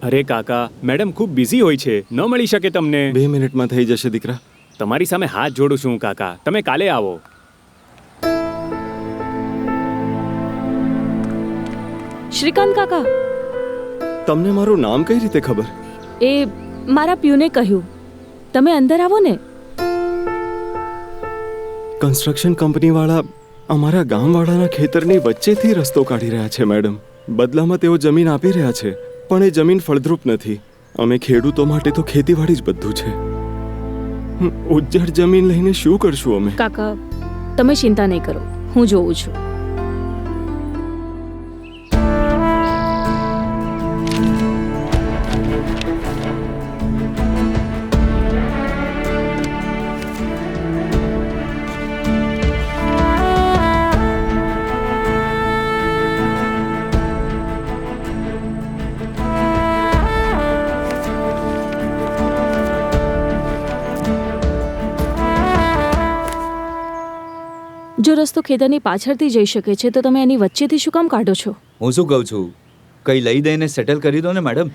અરે કાકા, મેડમ ખૂબ બિઝી હોય છે, ન મળી શકે તમને. 2 મિનિટમાં થઈ જશે દીકરા. તમારી સામે હાથ જોડું છું કાકા, તમે કાલે આવો. શ્રીકાંત કાકા, તમને મારું નામ કઈ રીતે ખબર? એ મારા પ્યુને કહ્યું. તમે અંદર આવો ને. કન્સ્ટ્રક્શન કંપનીવાળા અમારા ગામવાળાના ખેતરની વચ્ચેથી રસ્તો કાઢી રહ્યા છે મેડમ. બદલામાં તેઓ જમીન આપી રહ્યા છે, પણ એ જમીન ફળદ્રુપ નથી. અમે ખેડૂતો માટે તો ખેતીવાડી જ બધું છે. ઉજ્જડ જમીન લઈને શું કરશું અમે? કાકા, તમે ચિંતા નહીં કરો, હું જોઉં છું. જો રસ્તો ખેતરની પાછળથી જઈ શકે છે તો તમે એની વચ્ચેથી શું કામ કાઢો છો? હું શું કહું છું, કઈ લઈ દઈને સેટલ કરી દો ને મેડમ.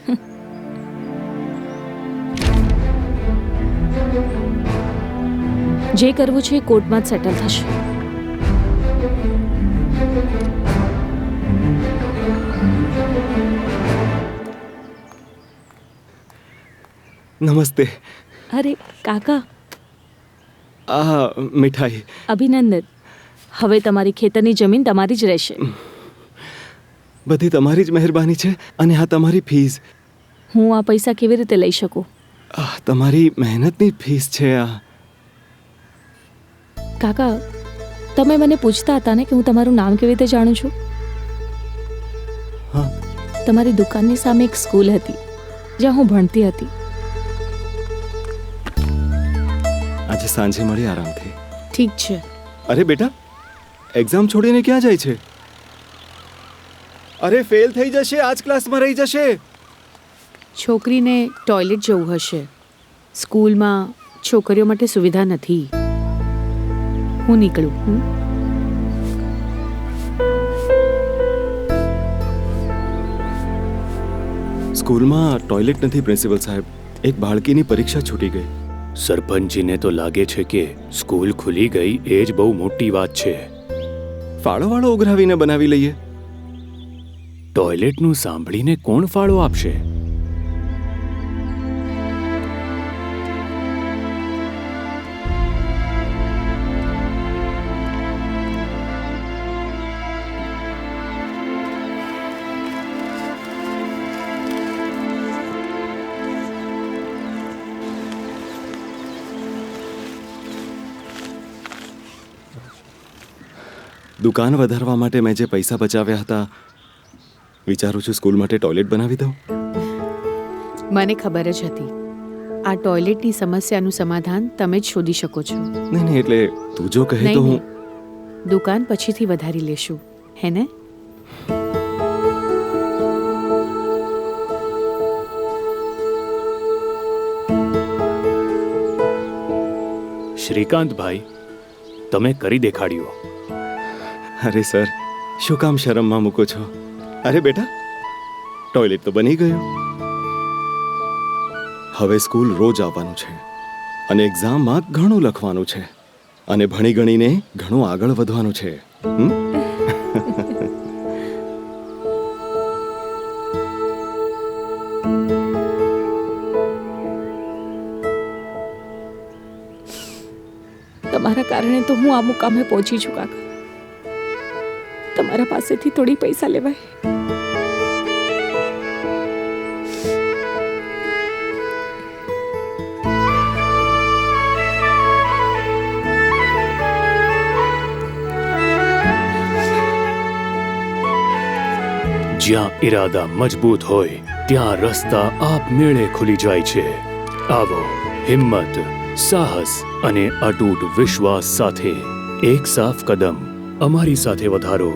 જે કરવું છે એ કોર્ટમાં જ સેટલ થશે. નમસ્તે. અરે કાકા, આ મીઠાઈ. અભિનંદન. હવે તમારી ખેતરની જમીન તમારી જ રહેશે. બધી તમારી જ મહેરબાની છે. અને આ તમારી ફીસ. હું આ પૈસા કેવી રીતે લઈ શકું? તમારી મહેનતની ફીસ છે આ. કાકા, તમે મને પૂછતા હતા ને કે હું તમારું નામ કેવી રીતે જાણું છું? હા. તમારી દુકાનની સામે એક સ્કૂલ હતી જ્યાં હું ભણતી હતી. આજે સાંજે મળી આરામથી. ઠીક છે. અરે બેટા, એક્ઝામ છોડીને ક્યાં જાય છે? અરે ફેલ થઈ જશે, આજ ક્લાસમાં રહી જશે. છોકરીને ટોયલેટ જવું હશે. સ્કૂલમાં છોકરીઓ માટે સુવિધા નથી. હું નીકળું. સ્કૂલમાં ટોયલેટ નથી પ્રિન્સિપલ સાહેબ. એક બાળકીની પરીક્ષા છૂટી ગઈ. સરપંચજીને તો લાગે છે કે સ્કૂલ ખુલી ગઈ એ જ બહુ મોટી વાત છે. ફાળો ઉઘરાવીને બનાવી લઈએ. ટોયલેટનું સાંભળીને કોણ ફાળો આપશે? દુકાન વધારવા માટે મેં જે પૈસા બચાવ્યા હતા, વિચારું છું સ્કૂલ માટે ટોયલેટ બનાવી દઉં. મને ખબર જ હતી આ ટોયલેટની સમસ્યાનું સમાધાન તમે જ શોધી શકો છો. નહીં, એટલે તું જો કહે તો હું. દુકાન પછીથી વધારી લેશું, હે ને? શ્રીકાંતભાઈ, તમે કરી દેખાડ્યું. અરે સર, શું કામ શરમમાં મૂકો છો? અરે બેટા, ટોયલેટ તો બની ગયું. હવે સ્કૂલ રોજ આવવાનું છે અને એક્ઝામમાં ઘણું લખવાનું છે અને ભણી ગણીને ઘણું આગળ વધવાનું છે. તમારા કારણે તો હું આ મુકામે પહોંચી છું કાકા. તમારા પાસેથી થોડી પૈસા લેવાય. જ્યાં ઈરાદા મજબૂત હોય ત્યાં રસ્તા આપમેળે ખુલી જાય છે. આવો, હિંમત, સાહસ અને અતૂટ વિશ્વાસ સાથે એક સાફ કદમ અમારી સાથે વધારો.